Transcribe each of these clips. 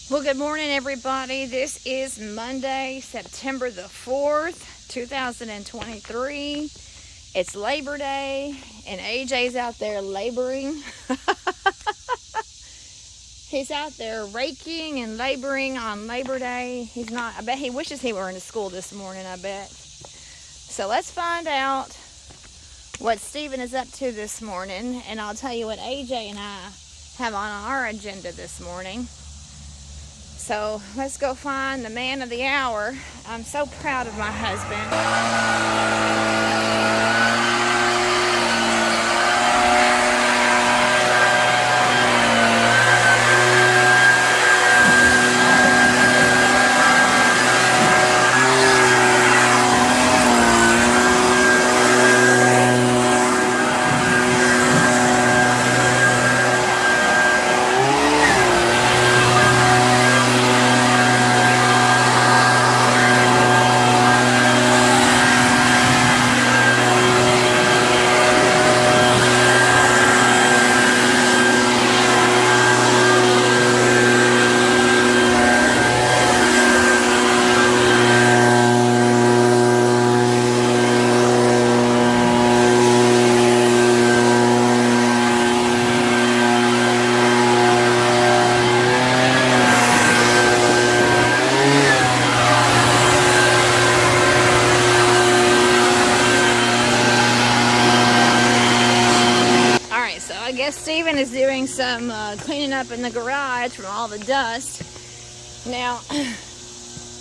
Well, good morning, everybody. This is Monday, September the 4th, 2023. It's Labor Day, and AJ's out there laboring. He's out there raking and laboring on Labor Day. He's not, I bet he wishes he were in school this morning, I bet. So let's find out what Stephen is up to this morning, and I'll tell you what AJ and I have on our agenda this morning. So let's go find the man of the hour. I'm so proud of my husband. I guess Stephen is doing some cleaning up in the garage from all the dust. Now,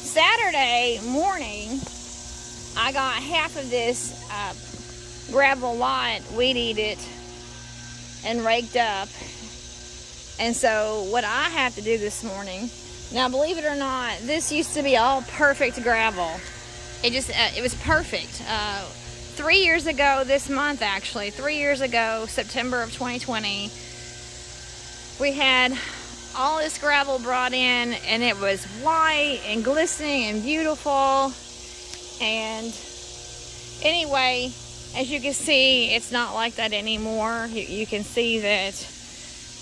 Saturday morning, I got half of this gravel lot weed-eated and raked up. And so what I have to do this morning, now believe it or not, this used to be all perfect gravel. It was perfect. 3 years ago this month, actually, 3 years ago, September of 2020, we had all this gravel brought in, and it was white and glistening and beautiful. And anyway, as you can see, it's not like that anymore. You can see that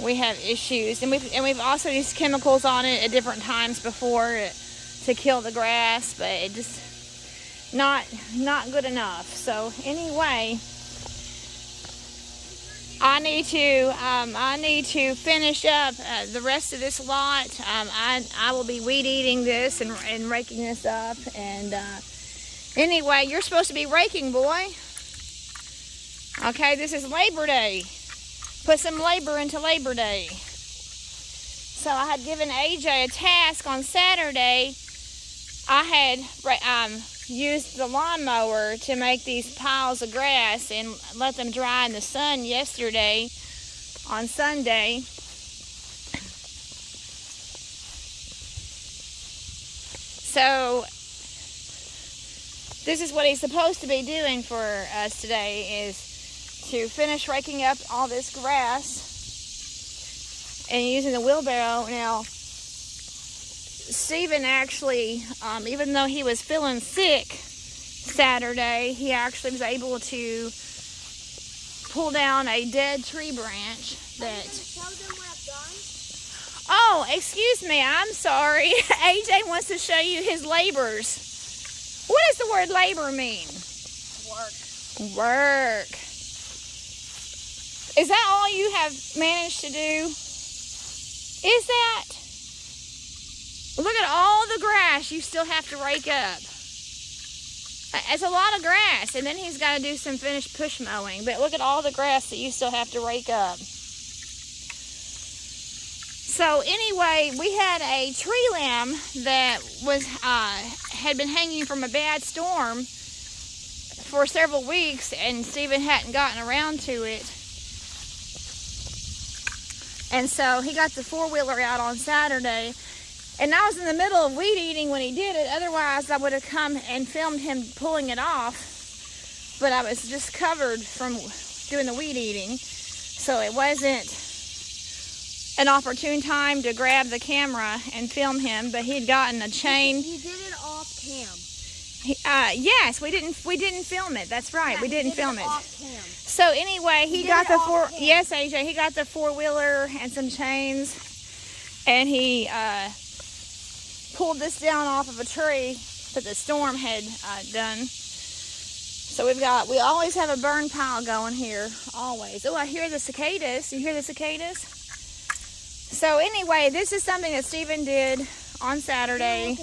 we have issues, and we've also used chemicals on it at different times before to kill the grass, but it just not good enough. So anyway, I need to finish up the rest of this lot. I will be weed eating this and raking this up. And anyway, you're supposed to be raking, boy. Okay, this is Labor Day. Put some labor into Labor Day. So I had given AJ a task on Saturday. I had used the lawnmower to make these piles of grass and let them dry in the sun yesterday on Sunday. So this is what he's supposed to be doing for us today, is to finish raking up all this grass and using the wheelbarrow. Now, Stephen actually, even though he was feeling sick Saturday, he actually was able to pull down a dead tree branch that... Tell them what I've done? Oh, excuse me, I'm sorry. AJ wants to show you his labors. What does the word labor mean? Work. Is that all you have managed to do? Is that? Look at all the grass you still have to rake up. It's a lot of grass, and then he's got to do some finished push mowing. But look at all the grass that you still have to rake up. So anyway, we had a tree limb that had been hanging from a bad storm for several weeks, and Stephen hadn't gotten around to it. And so he got the four-wheeler out on Saturday. And I was in the middle of weed eating when he did it. Otherwise, I would have come and filmed him pulling it off. But I was just covered from doing the weed eating. So it wasn't an opportune time to grab the camera and film him. But he'd gotten a chain. You did it off cam. Yes, we didn't film it. That's right. Yeah, we didn't film it. Off cam. So anyway, he got the four. Yes, AJ. He got the four-wheeler and some chains, and he pulled this down off of a tree that the storm had done. So we always have a burn pile going here, always. Oh, I hear the cicadas. You hear the cicadas? So anyway, this is something that Stephen did on Saturday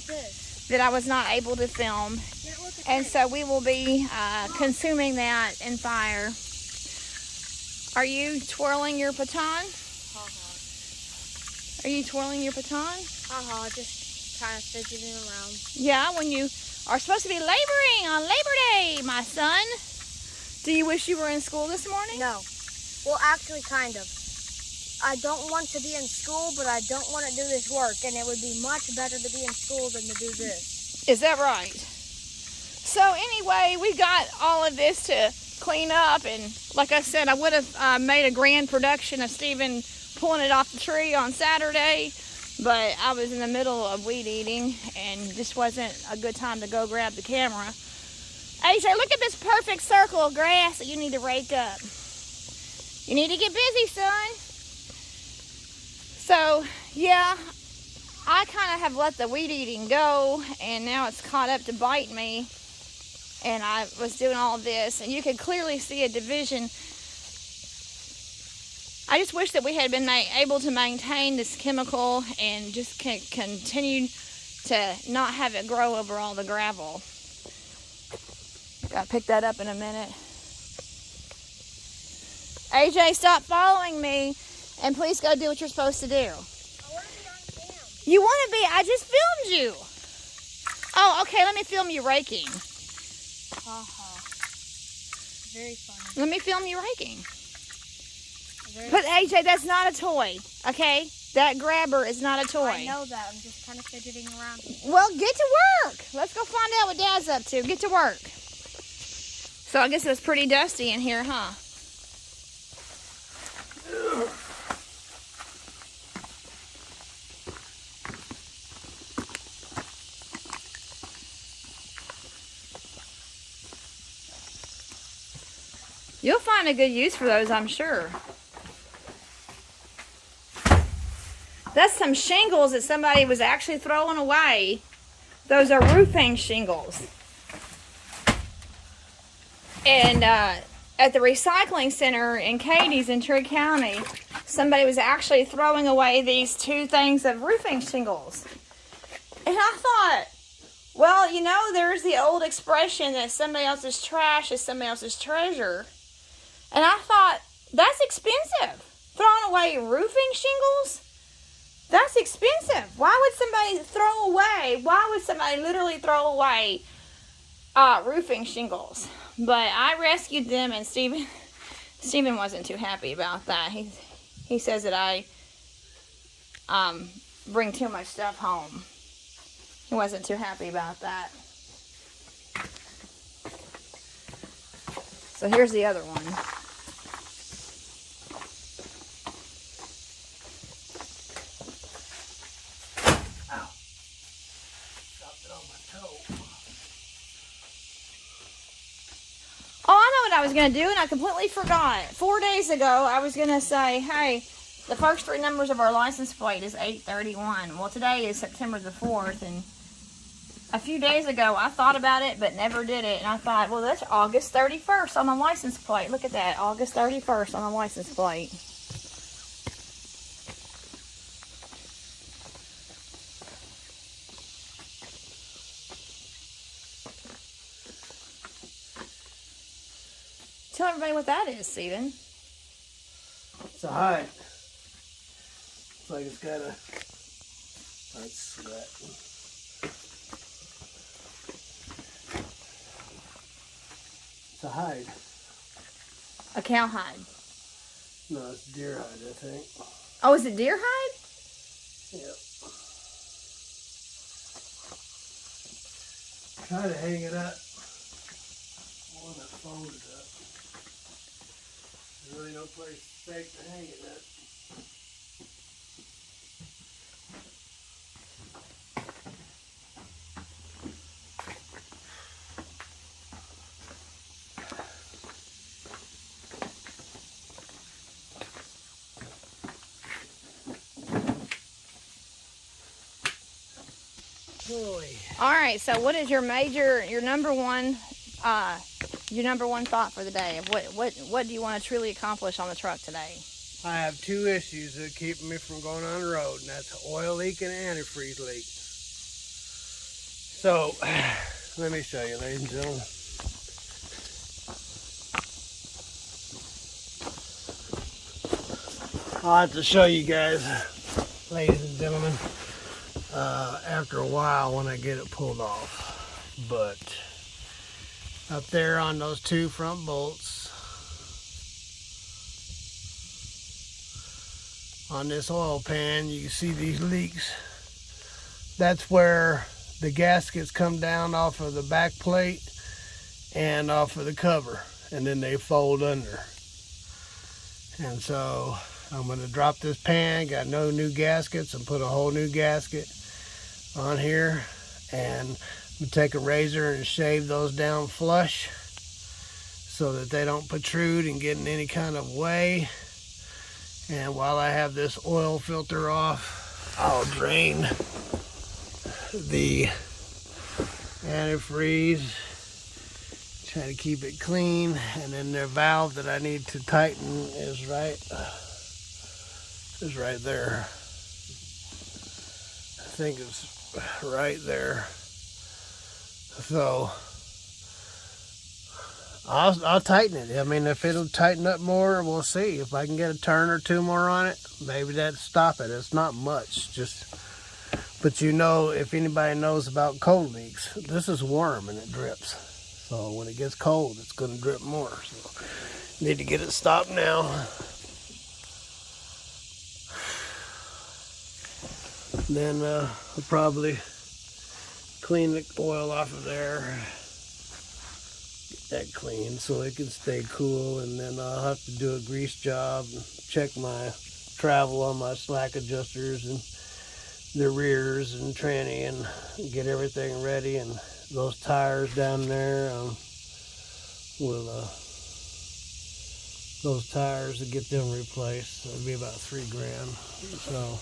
that I was not able to film. And so we will be consuming that in fire. Are you twirling your baton? Are you twirling your baton? Just kind of fidgeting around. Yeah, when you are supposed to be laboring on Labor Day, my son. Do you wish you were in school this morning? No. Well, actually, kind of. I don't want to be in school, but I don't want to do this work, and it would be much better to be in school than to do this. Is that right? So anyway, we got all of this to clean up, and like I said, I would have made a grand production of Stephen pulling it off the tree on Saturday, but I was in the middle of weed eating, and this wasn't a good time to go grab the camera. AJ, look at this perfect circle of grass that you need to rake up. You need to get busy, son. So, yeah, I kind of have let the weed eating go, and now it's caught up to bite me. And I was doing all this, and you could clearly see a division. I just wish that we had been able to maintain this chemical and just continue to not have it grow over all the gravel. Gotta pick that up in a minute. AJ, stop following me, and please go do what you're supposed to do. I want to be on cam. You want to be? I just filmed you. Oh, okay, let me film you raking. Very funny. Let me film you raking. Very But AJ, that's not a toy, okay? That grabber is not a toy. I know that. I'm just kind of fidgeting around. Well, get to work. Let's go find out what Dad's up to. Get to work. So I guess it was pretty dusty in here, huh? You'll find a good use for those, I'm sure. That's some shingles that somebody was actually throwing away. Those are roofing shingles. And at the recycling center in Cadiz in Trigg County, somebody was actually throwing away these 2 things of roofing shingles. And I thought, well, you know, there's the old expression that somebody else's trash is somebody else's treasure. And I thought, that's expensive. Throwing away roofing shingles? That's expensive. Why would somebody literally throw away roofing shingles? But I rescued them, and Stephen wasn't too happy about that. He says that I bring too much stuff home. He wasn't too happy about that. So here's the other one. Oh, I know what I was going to do, and I completely forgot. 4 days ago, I was going to say, hey, the first 3 numbers of our license plate is 831. Well, today is September the 4th, and a few days ago, I thought about it, but never did it. And I thought, well, that's August 31st on the license plate. Look at that, August 31st on the license plate. Tell everybody what that is, Stephen. It's a hide. It's like it's got a... Let's see that. It's a hide. A cow hide. No, it's deer hide, I think. Oh, is it deer hide? Yep. Try to hang it up. One that folded up. There's really no place safe to hang it up. Holy. All right, so what is your number one thought for the day? Of what do you want to truly accomplish on the truck today? I have two issues that keep me from going on the road, and that's oil leak and antifreeze leak. So, let me show you, ladies and gentlemen. I'll have to show you guys, ladies and gentlemen, after a while when I get it pulled off. But up there on those two front bolts, on this oil pan, you can see these leaks. That's where the gaskets come down off of the back plate and off of the cover, and then they fold under. And so I'm going to drop this pan, got no new gaskets, and put a whole new gasket on here, and I'm going to take a razor and shave those down flush so that they don't protrude and get in any kind of way. And while I have this oil filter off, I'll drain the antifreeze, try to keep it clean. And then the valve that I need to tighten is right there. I think it's right there. So I'll tighten it. I mean, if it'll tighten up more, we'll see. If I can get a turn or two more on it, maybe that'll stop it. It's not much, but you know, if anybody knows about cold leaks, this is warm and it drips. So when it gets cold, it's going to drip more. So need to get it stopped now. Then I'll probably clean the oil off of there. That clean so it can stay cool, and then I'll have to do a grease job, check my travel on my slack adjusters and the rears and tranny, and get everything ready. And those tires down there, those tires to get them replaced, that'd be about $3,000. So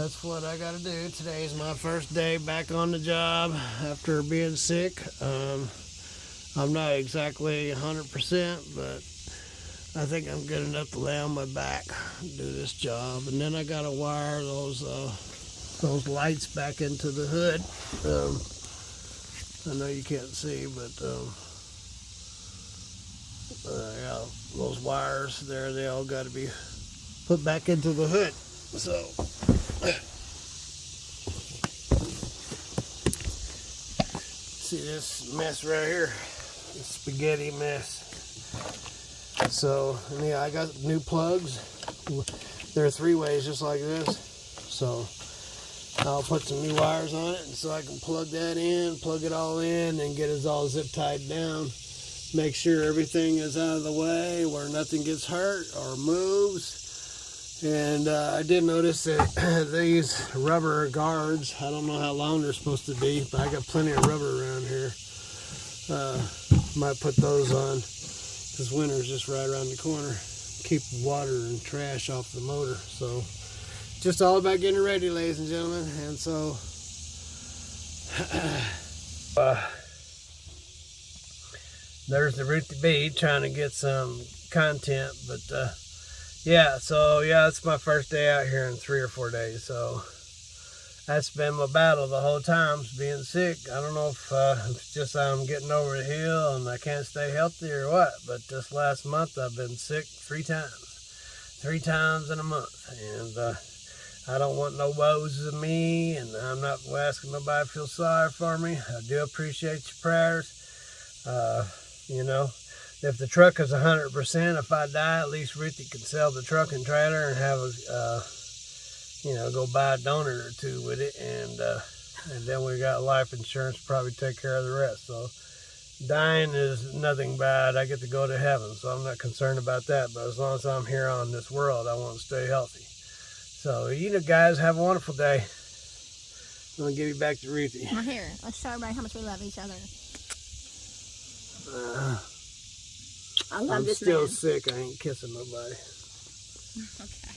that's what I got to do. Today's my first day back on the job after being sick. I'm not exactly 100%, but I think I'm good enough to lay on my back and do this job. And then I got to wire those lights back into the hood. I know you can't see, but yeah, those wires there, they all got to be put back into the hood. So see this mess right here? This spaghetti mess. So yeah, I got new plugs. There are 3 ways just like this. So I'll put some new wires on it, and so I can plug that in, plug it all in, and get it all zip tied down. Make sure everything is out of the way where nothing gets hurt or moves. And I did notice that these rubber guards, I don't know how long they're supposed to be, but I got plenty of rubber around here. Might put those on, because winter's just right around the corner. Keep water and trash off the motor. So just all about getting ready, ladies and gentlemen. And so there's the Ruthie B trying to get some content, but yeah, so yeah, it's my first day out here in 3 or 4 days. So that's been my battle the whole time, being sick. I don't know if it's just I'm getting over the hill and I can't stay healthy or what, but this last month I've been sick 3 times. 3 times in a month. And I don't want no woes of me, and I'm not asking nobody to feel sorry for me. I do appreciate your prayers. You know, if the truck is 100%, if I die, at least Ruthie can sell the truck and trailer and have a, you know, go buy a donut or 2 with it, and then we got life insurance to probably take care of the rest. So dying is nothing bad. I get to go to heaven, so I'm not concerned about that. But as long as I'm here on this world, I want to stay healthy. So you know, guys, have a wonderful day. I'm gonna give you back to Ruthie. Well, here, let's show everybody how much we love each other. I love I'm this still man. sick. I ain't kissing nobody. Okay.